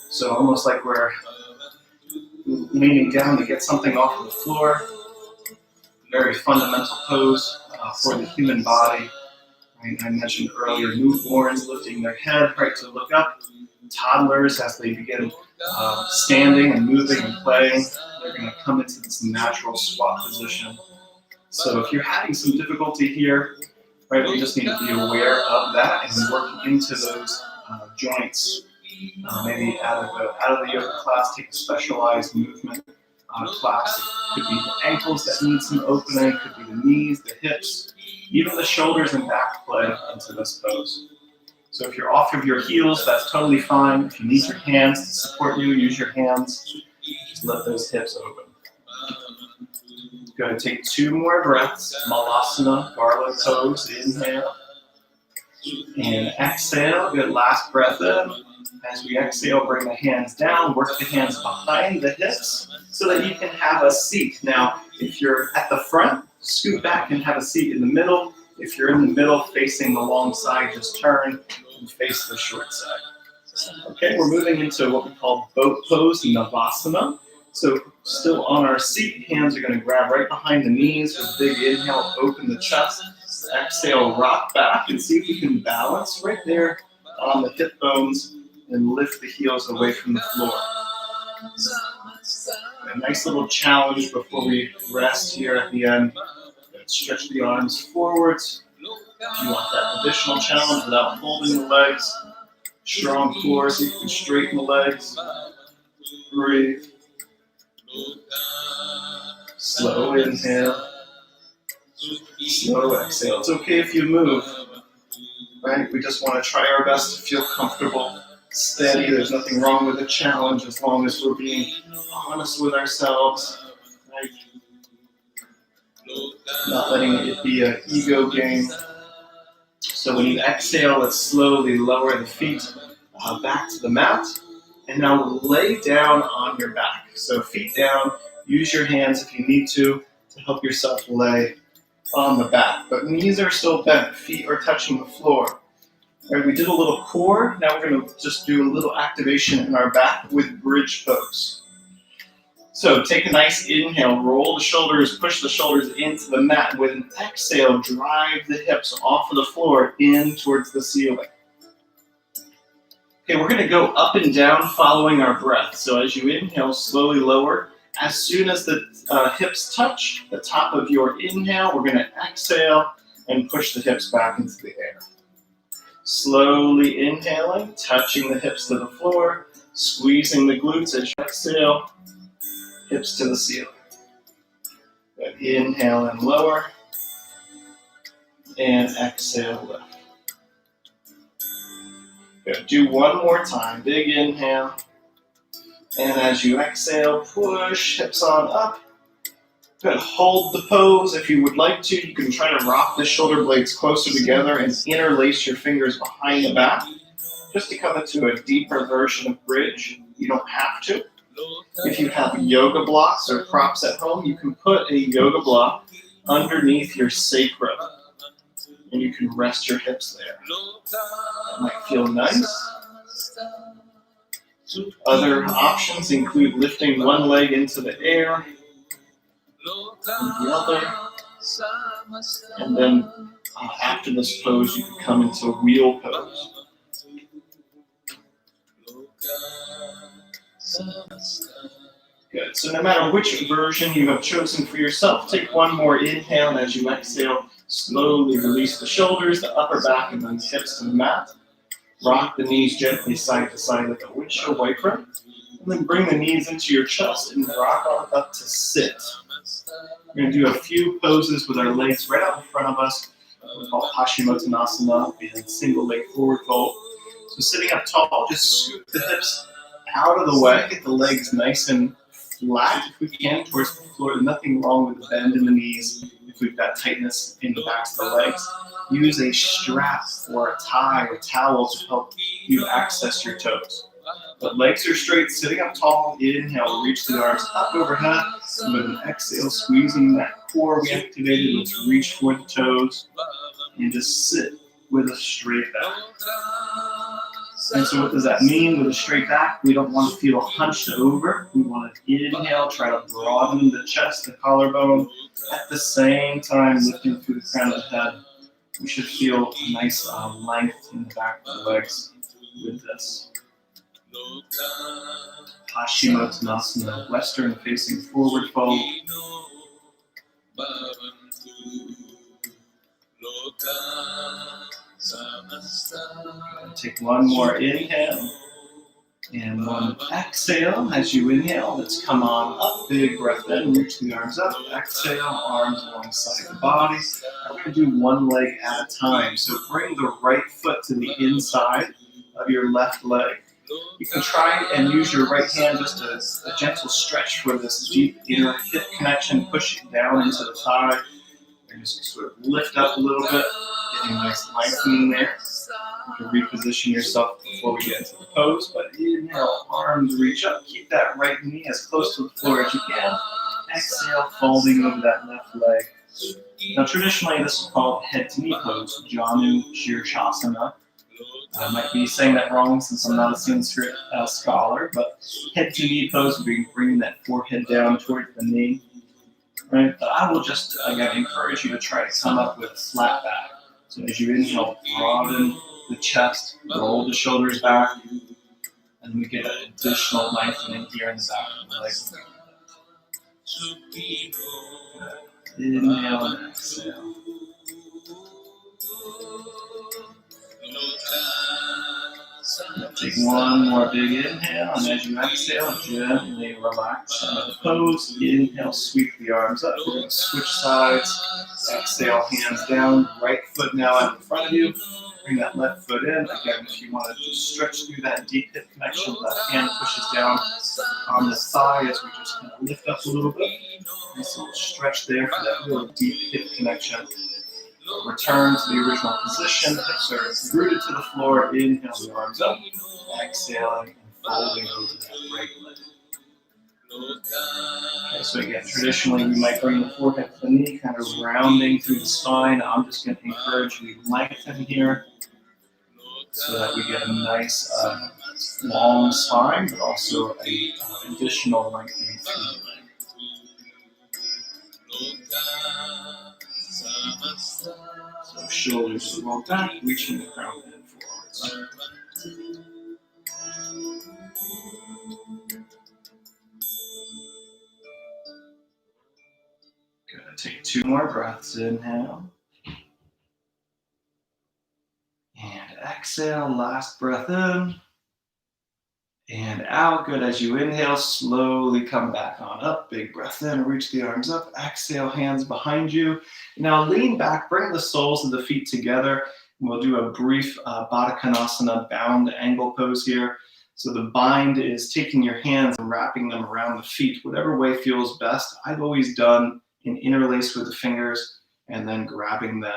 So almost like we're leaning down to get something off of the floor. Very fundamental pose for the human body. Right? I mentioned earlier, newborns lifting their head right to look up. Toddlers, as they begin standing and moving and playing, they're going to come into this natural squat position. So if you're having some difficulty here, right, we just need to be aware of that and work into those joints. Maybe out of the yoga class, take a specialized movement class. It could be the ankles that need some opening, it could be the knees, the hips, even the shoulders and back play into this pose. So if you're off of your heels, that's totally fine. If you need your hands to support you, use your hands. Just let those hips open. Going to take 2 more breaths. Malasana, garland pose. Inhale. And exhale. Good. Last breath in. As we exhale, bring the hands down. Work the hands behind the hips so that you can have a seat. Now, if you're at the front, scoot back and have a seat in the middle. If you're in the middle, facing the long side, just turn and face the short side. Okay, we're moving into what we call boat pose, Navasana. So still on our seat, hands are going to grab right behind the knees with a big inhale, open the chest. Exhale, rock back and see if you can balance right there on the hip bones and lift the heels away from the floor. A nice little challenge before we rest here at the end. Stretch the arms forwards. If you want that additional challenge without folding the legs. Strong core so you can straighten the legs. Breathe. Slow inhale. Slow exhale. It's okay if you move. Right? We just want to try our best to feel comfortable, steady. There's nothing wrong with the challenge as long as we're being honest with ourselves. Right? Not letting it be an ego game. So when you exhale, let's slowly lower the feet back to the mat. And now lay down on your back. So feet down, use your hands if you need to help yourself lay on the back, but knees are still bent, feet are touching the floor. All right, we did a little core. Now we're going to just do a little activation in our back with bridge pose. So take a nice inhale, roll the shoulders, push the shoulders into the mat. With an exhale, drive the hips off of the floor in towards the ceiling. Okay, we're going to go up and down following our breath. So as you inhale, slowly lower. As soon as the hips touch the top of your inhale, we're going to exhale and push the hips back into the air. Slowly inhaling, touching the hips to the floor, squeezing the glutes as you exhale, hips to the ceiling. Good. Inhale and lower, and exhale, lift. Good. Do one more time. Big inhale. And as you exhale, push hips on up. Good. Hold the pose. If you would like to, you can try to rock the shoulder blades closer together and interlace your fingers behind the back, just to come into a deeper version of bridge. You don't have to. If you have yoga blocks or props at home, you can put a yoga block underneath your sacrum, and you can rest your hips there. That might feel nice. Other options include lifting one leg into the air and the other. And then after this pose, you can come into a wheel pose. Good. So no matter which version you have chosen for yourself, take one more inhale, and as you exhale, slowly release the shoulders, the upper back, and then the hips to the mat. Rock the knees gently side to side like a windshield wiper. And then bring the knees into your chest and rock on up to sit. We're going to do a few poses with our legs right out in front of us. We call Paschimottanasana, and single leg forward fold. So sitting up tall, just scoop the hips out of the way. Get the legs nice and flat if we can towards the floor. There's nothing wrong with the bend in the knees if we've got tightness in the backs of the legs. Use a strap or a tie or towel to help you access your toes. The legs are straight, sitting up tall. Inhale, reach the arms up overhead. And with an exhale, squeezing that core we activated. Let's reach for the toes and just sit with a straight back. And so what does that mean with a straight back? We don't want to feel hunched over. We want to inhale, try to broaden the chest, the collarbone. At the same time, lifting through the crown of the head. We should feel a nice length in the back of the legs with this. Paschimottanasana, Western facing forward fold. Take one more inhale and one exhale. As you inhale, let's come on up. Big breath in, reach the arms up. Exhale, arms alongside the body. We're going to do one leg at a time. So bring the right foot to the inside of your left leg. You can try and use your right hand just as a gentle stretch for this deep inner hip connection. Push it down into the thigh. And just sort of lift up a little bit, getting a nice lengthening there. You can reposition yourself before we get into the pose, but inhale, arms reach up. Keep that right knee as close to the floor as you can. Exhale, folding over that left leg. Now, traditionally, this is called head to knee pose, Janu Shirshasana. I might be saying that wrong since I'm not a Sanskrit scholar, but head to knee pose, we bring that forehead down towards the knee. Right? But I will just, again, encourage you to try to come up with a flat back. So as you inhale, broaden the chest, roll the shoulders back, and we get an additional lengthening here in the back of the legs. Inhale and exhale. Take one more big inhale, and as you exhale, gently relax out of the pose. Inhale, sweep the arms up. We're going to switch sides. Exhale, hands down. Right foot now out in front of you. Bring that left foot in. Again, if you want to just stretch through that deep hip connection, left hand pushes down on the thigh as we just kind of lift up a little bit. Nice little stretch there for that real deep hip connection. Return to the original position. Hips are rooted to the floor. Inhale the arms up. Exhaling and folding over that right leg. Okay, so again, traditionally we might bring the forehead to the knee, kind of rounding through the spine. I'm just going to encourage you to lengthen here so that we get a nice long spine, but also a additional lengthening through the leg. So shoulders roll back, reaching the crown head forwards. Good. Take 2 more breaths. Inhale. And exhale. Last breath in. And out. Good. As you inhale, slowly come back on up. Big breath in. Reach the arms up. Exhale, hands behind you. Now lean back. Bring the soles of the feet together. And we'll do a brief Baddha Konasana bound angle pose here. So the bind is taking your hands and wrapping them around the feet, whatever way feels best. I've always done an interlace with the fingers and then grabbing the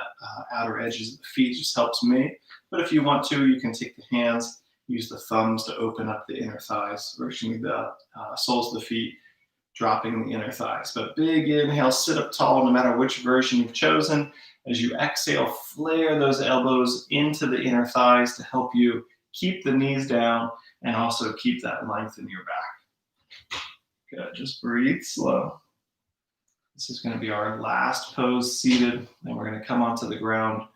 outer edges of the feet just helps me. But if you want to, you can take the hands, use the thumbs to open up the inner thighs, reaching the soles of the feet, dropping the inner thighs. But big inhale, sit up tall no matter which version you've chosen. As you exhale, flare those elbows into the inner thighs to help you keep the knees down and also keep that length in your back. Good, just breathe slow. This is going to be our last pose seated. Then we're going to come onto the ground,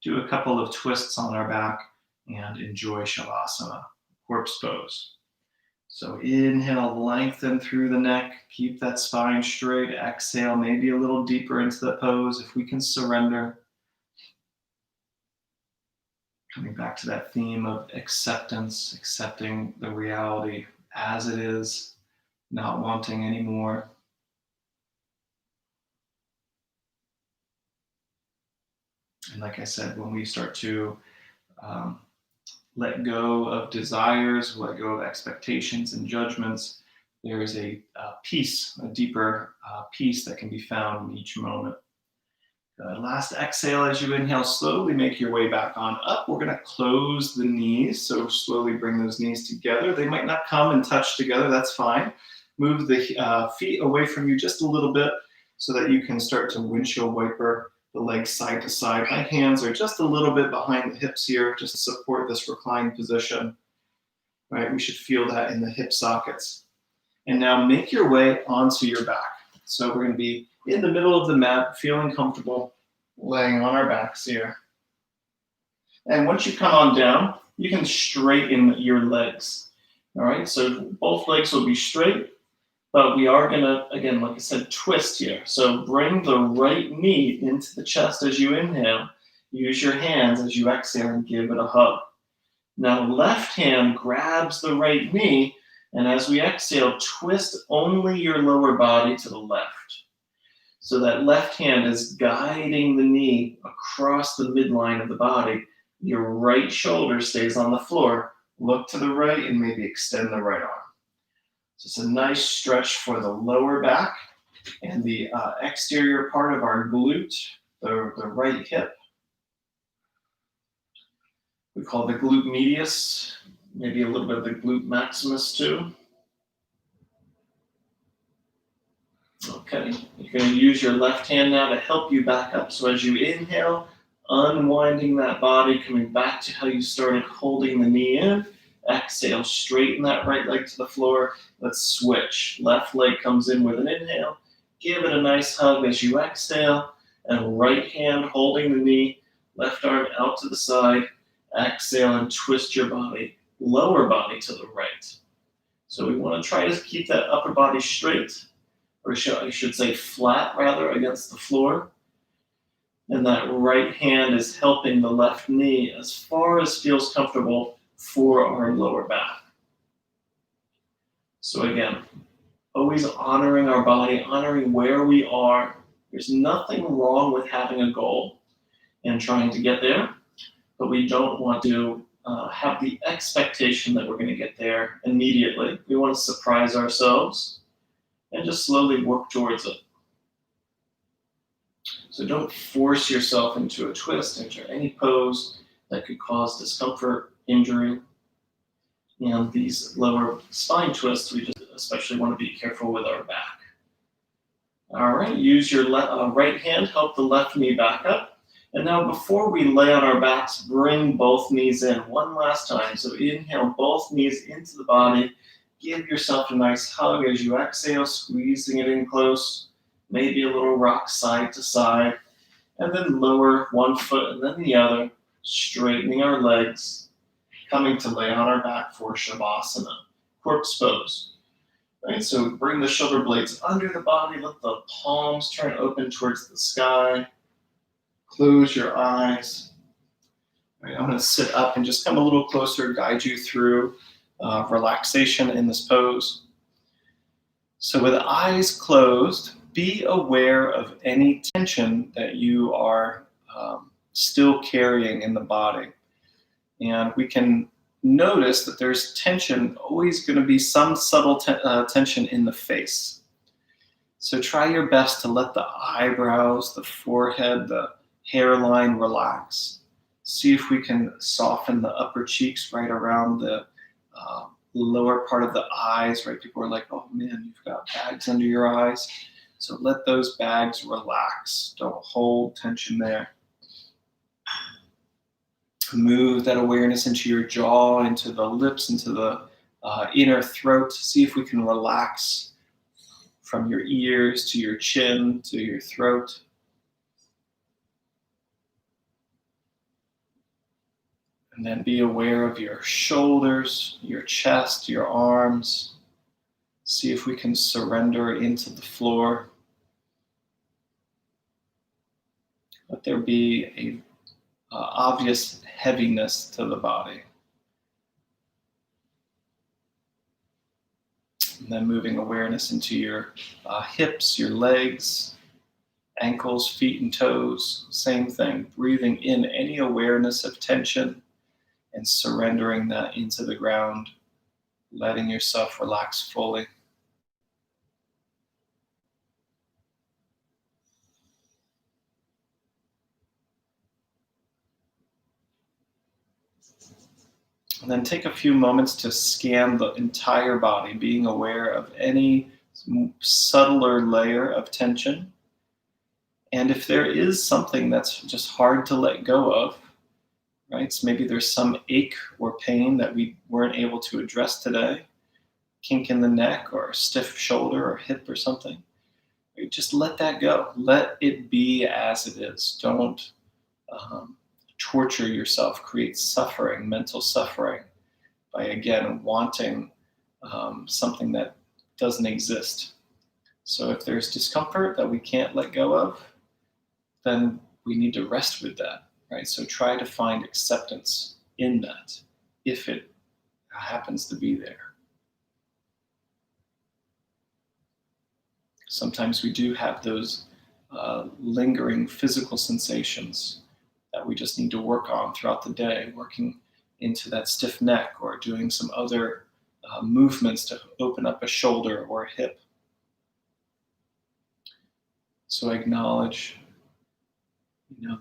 do a couple of twists on our back, and enjoy Shavasana, corpse pose. So inhale, lengthen through the neck, keep that spine straight. Exhale, maybe a little deeper into the pose if we can surrender. Coming back to that theme of acceptance, accepting the reality as it is, not wanting any more. And like I said, when we start to let go of desires, let go of expectations and judgments, there is a peace, a deeper peace that can be found in each moment. Last exhale as you inhale, slowly make your way back on up. We're going to close the knees, so slowly bring those knees together. They might not come and touch together, that's fine. Move the feet away from you just a little bit so that you can start to windshield wiper the legs side to side. My hands are just a little bit behind the hips here, just to support this reclined position. Right, we should feel that in the hip sockets. And now make your way onto your back. So we're going to be in the middle of the mat, feeling comfortable, laying on our backs here. And once you come on down, you can straighten your legs. All right, so both legs will be straight, but we are going to, again, like I said, twist here. So bring the right knee into the chest as you inhale. Use your hands as you exhale and give it a hug. Now, left hand grabs the right knee, and as we exhale, twist only your lower body to the left. So that left hand is guiding the knee across the midline of the body. Your right shoulder stays on the floor. Look to the right and maybe extend the right arm. So it's a nice stretch for the lower back and the exterior part of our glute, the right hip. We call the glute medius, maybe a little bit of the glute maximus too. Okay, you're going to use your left hand now to help you back up. So as you inhale, unwinding that body, coming back to how you started, holding the knee in. Exhale, straighten that right leg to the floor. Let's switch. Left leg comes in with an inhale. Give it a nice hug as you exhale. And right hand holding the knee, left arm out to the side. Exhale and twist your body, lower body to the right. So we want to try to keep that upper body straight, or I should say flat rather, against the floor. And that right hand is helping the left knee as far as feels comfortable for our lower back. So again, always honoring our body, honoring where we are. There's nothing wrong with having a goal and trying to get there, but we don't want to have the expectation that we're going to get there immediately. We want to surprise ourselves and just slowly work towards it. So don't force yourself into a twist, into any pose that could cause discomfort, injury. And these lower spine twists, we just especially want to be careful with our back. All right, use your right hand, help the left knee back up. And now before we lay on our backs, bring both knees in one last time. So inhale both knees into the body. Give yourself a nice hug as you exhale, squeezing it in close. Maybe a little rock side to side. And then lower one foot and then the other, straightening our legs, coming to lay on our back for Shavasana, corpse pose. Right, so bring the shoulder blades under the body, let the palms turn open towards the sky. Close your eyes. Right, I'm going to sit up and just come a little closer, guide you through relaxation in this pose. So with eyes closed, be aware of any tension that you are still carrying in the body. And we can notice that there's tension, always going to be some subtle tension in the face. So try your best to let the eyebrows, the forehead, the hairline relax. See if we can soften the upper cheeks right around the lower part of the eyes, right? People are like, oh man, you've got bags under your eyes. So let those bags relax. Don't hold tension there. Move that awareness into your jaw, into the lips, into the inner throat. See if we can relax from your ears to your chin to your throat. And then be aware of your shoulders, your chest, your arms. See if we can surrender into the floor. Let there be a obvious heaviness to the body. And then moving awareness into your hips, your legs, ankles, feet, and toes. Same thing. Breathing in any awareness of tension and surrendering that into the ground, letting yourself relax fully. And then take a few moments to scan the entire body, being aware of any subtler layer of tension. And if there is something that's just hard to let go of, right? So maybe there's some ache or pain that we weren't able to address today, kink in the neck or a stiff shoulder or hip or something. Just let that go. Let it be as it is. Don't torture yourself, create suffering, mental suffering, by again wanting something that doesn't exist. So if there's discomfort that we can't let go of, then we need to rest with that, right? So try to find acceptance in that if it happens to be there. Sometimes we do have those lingering physical sensations that we just need to work on throughout the day, working into that stiff neck or doing some other movements to open up a shoulder or a hip. So acknowledge,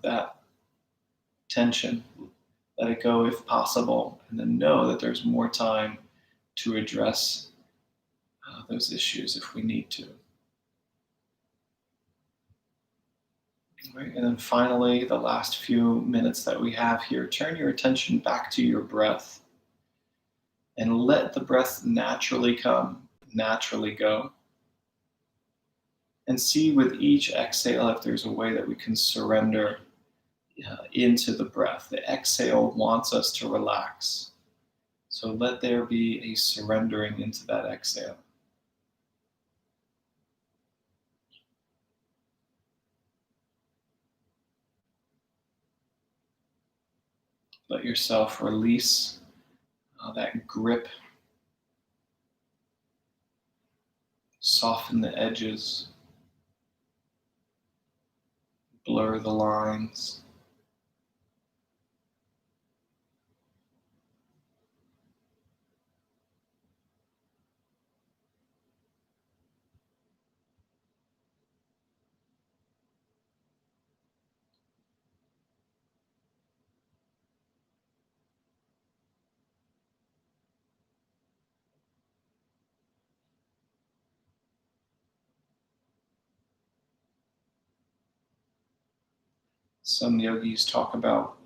that tension, let it go if possible, and then know that there's more time to address those issues if we need to. Right, and then finally, the last few minutes that we have here, turn your attention back to your breath and let the breath naturally come, naturally go. And see with each exhale if there's a way that we can surrender into the breath. The exhale wants us to relax. So let there be a surrendering into that exhale. Let yourself release that grip. Soften the edges. Blur the lines. Some yogis talk about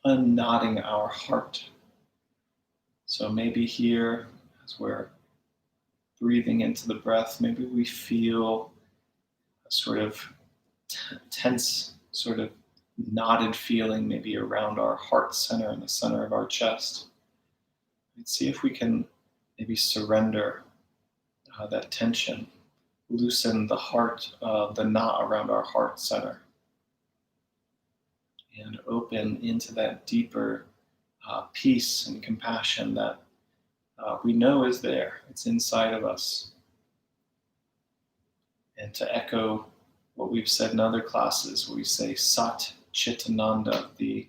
unknotting our heart. So maybe here, as we're breathing into the breath, maybe we feel a sort of tense, sort of knotted feeling maybe around our heart center in the center of our chest. And see if we can maybe surrender that tension, loosen the heart, the knot around our heart center, and open into that deeper peace and compassion that we know is there. It's inside of us. And to echo what we've said in other classes, where we say Sat Chitananda, the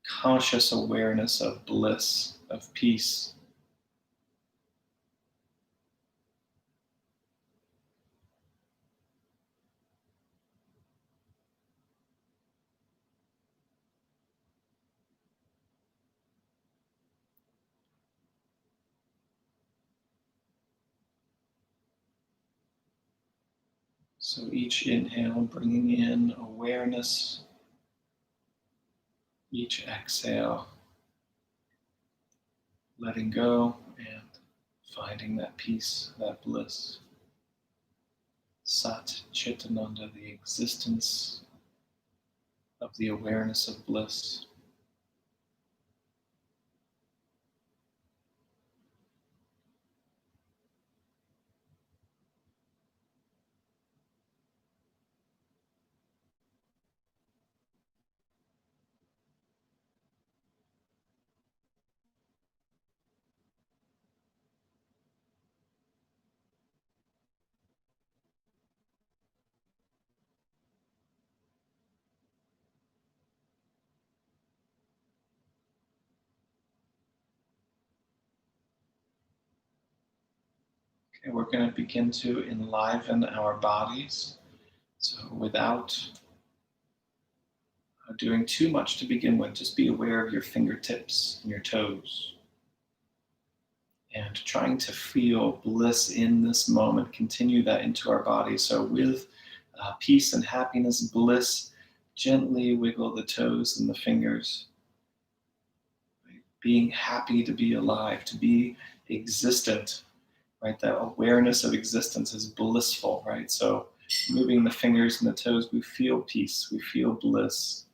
conscious awareness of bliss, of peace. So each inhale, bringing in awareness. Each exhale, letting go and finding that peace, that bliss. Sat Chitananda, the existence of the awareness of bliss. Okay, we're going to begin to enliven our bodies. So without doing too much to begin with, just be aware of your fingertips and your toes. And trying to feel bliss in this moment, continue that into our body. So with peace and happiness, bliss, gently wiggle the toes and the fingers. Right? Being happy to be alive, to be existent, right? That awareness of existence is blissful, right? So moving the fingers and the toes, we feel peace, we feel bliss.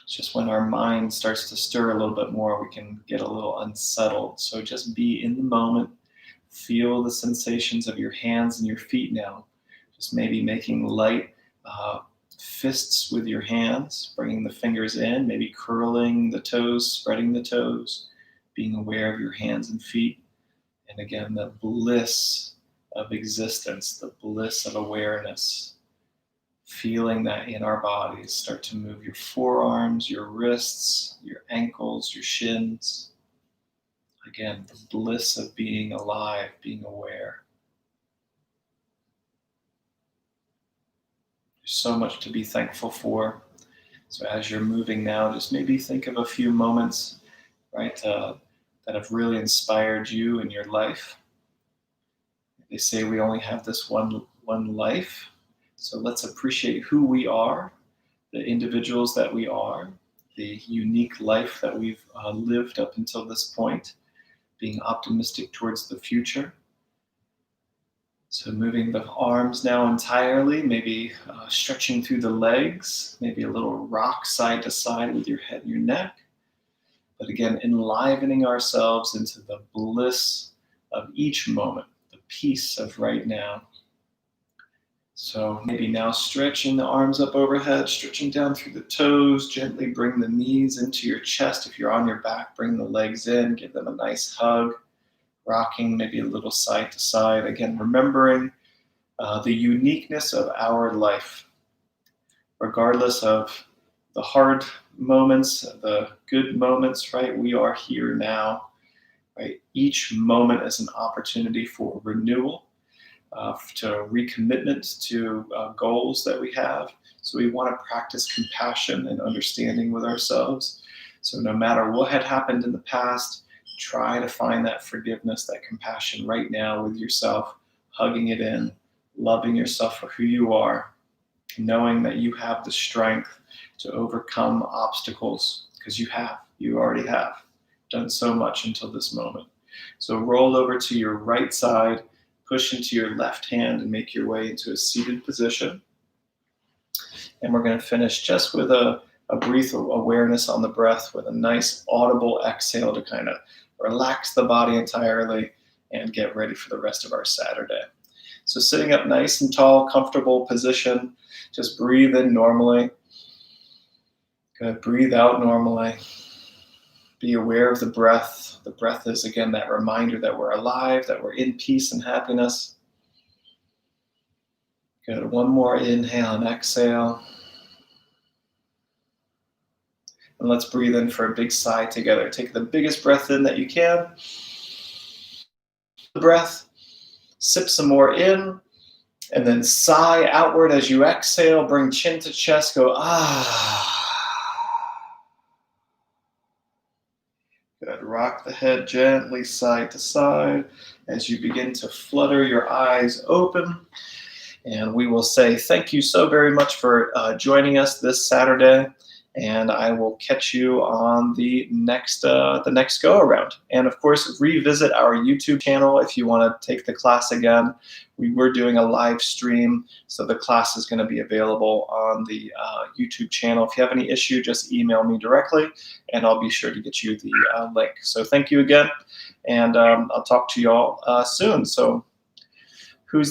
It's just when our mind starts to stir a little bit more, we can get a little unsettled. So just be in the moment, feel the sensations of your hands and your feet now. Just maybe making light fists with your hands, bringing the fingers in, maybe curling the toes, spreading the toes, being aware of your hands and feet. And again, the bliss of existence, the bliss of awareness, feeling that in our bodies. Start to move your forearms, your wrists, your ankles, your shins. Again, the bliss of being alive, being aware. There's so much to be thankful for. So as you're moving now, just maybe think of a few moments, right, that have really inspired you in your life. They say we only have this one life. So let's appreciate who we are, the individuals that we are, the unique life that we've lived up until this point, being optimistic towards the future. So moving the arms now entirely, maybe stretching through the legs, maybe a little rock side to side with your head and your neck. But again, enlivening ourselves into the bliss of each moment, the peace of right now. So maybe now stretching the arms up overhead, stretching down through the toes, gently bring the knees into your chest. If you're on your back, bring the legs in, give them a nice hug, rocking maybe a little side to side. Again, remembering the uniqueness of our life, regardless of the hard moments, the good moments, right? We are here now, right? Each moment is an opportunity for renewal. To recommitment to goals that we have. So we want to practice compassion and understanding with ourselves. So no matter what had happened in the past, try to find that forgiveness, that compassion right now with yourself, hugging it in, loving yourself for who you are, knowing that you have the strength to overcome obstacles, because you already have done so much until this moment. So roll over to your right side, push into your left hand, and make your way into a seated position. And we're going to finish just with a brief awareness on the breath with a nice audible exhale to kind of relax the body entirely and get ready for the rest of our Saturday. So sitting up nice and tall, comfortable position, just breathe in normally. Good, breathe out normally. Be aware of the breath. The breath is, again, that reminder that we're alive, that we're in peace and happiness. Good, one more inhale and exhale. And let's breathe in for a big sigh together. Take the biggest breath in that you can. The breath, sip some more in, and then sigh outward as you exhale. Bring chin to chest, go ah. Good. Rock the head gently side to side as you begin to flutter your eyes open. And we will say thank you so very much for joining us this Saturday. And I will catch you on the next go around. And of course, revisit our YouTube channel if you want to take the class again. We were doing a live stream, so the class is going to be available on the YouTube channel. If you have any issue, just email me directly, and I'll be sure to get you the link. So thank you again, and I'll talk to you all soon. So